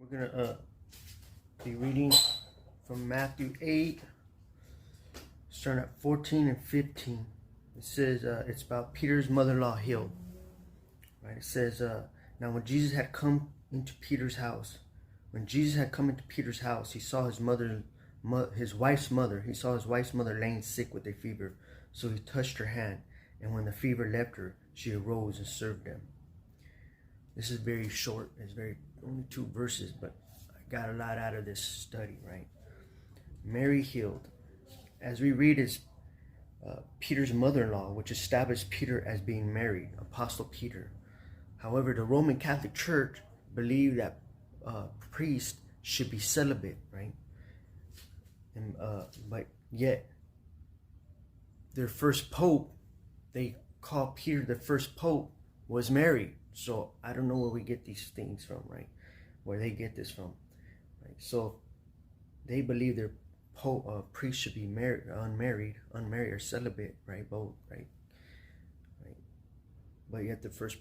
We're going to be reading from Matthew 8, starting at 14 and 15. It says it's about Peter's mother-in-law healed. Right? It says, now when Jesus had come into Peter's house, he saw his wife's mother. He saw his wife's mother laying sick with a fever. So he touched her hand, and when the fever left her, she arose and served them. This is very short. It's only 2 verses, but I got a lot out of this study, right? Mary healed. As we read, is Peter's mother-in-law, which established Peter as being married, Apostle Peter. However, the Roman Catholic Church believed that priests should be celibate, right? And but yet their first pope, they call Peter the first pope, was married. So I don't know where we get these things from, right? Where they get this from, right? So they believe their priests should be unmarried or celibate, right? Both, right? But yet the first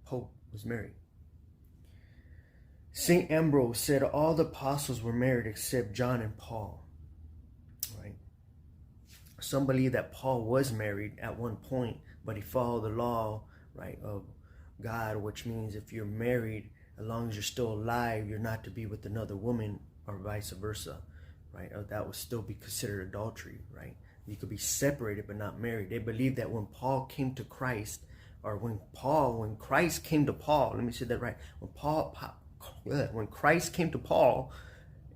pope was married. Saint Ambrose said all the apostles were married except John and Paul, right? Some believe that Paul was married at one point, but he followed the law, right, of God, which means if you're married, as long as you're still alive, you're not to be with another woman, or vice versa, right? Or that would still be considered adultery, right? You could be separated but not married. They believe that when Paul came to Christ, or when Christ came to Paul, let me say that right. When Christ came to Paul,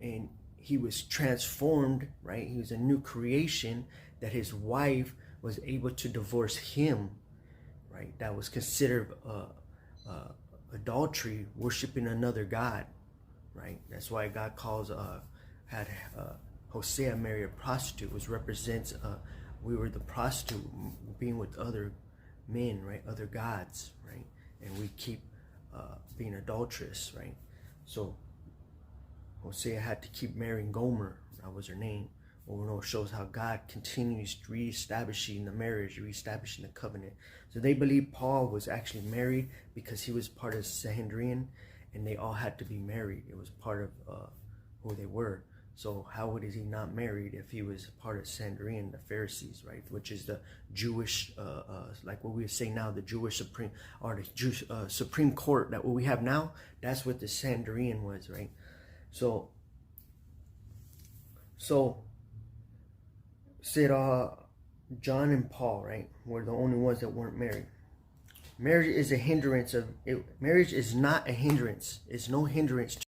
and he was transformed, right? He was a new creation, that his wife was able to divorce him, right? That was considered adultery, worshiping another god, right? That's why God calls had Hosea marry a prostitute, which represents we were the prostitute being with other men, right? Other gods, right? And we keep being adulterous, right? So Hosea had to keep marrying Gomer. That was her name. It shows how God continues reestablishing the marriage, reestablishing the covenant. So they believe Paul was actually married because he was part of Sanhedrin, and they all had to be married. It was part of who they were. So how is he not married if he was part of Sanhedrin, the Pharisees, right? Which is the Jewish, like what we say now, the Jewish Supreme, or the Jewish Supreme Court that what we have now. That's what the Sanhedrin was, right? So said John and Paul, right, were the only ones that weren't married. Marriage is a hindrance marriage is not a hindrance. It's no hindrance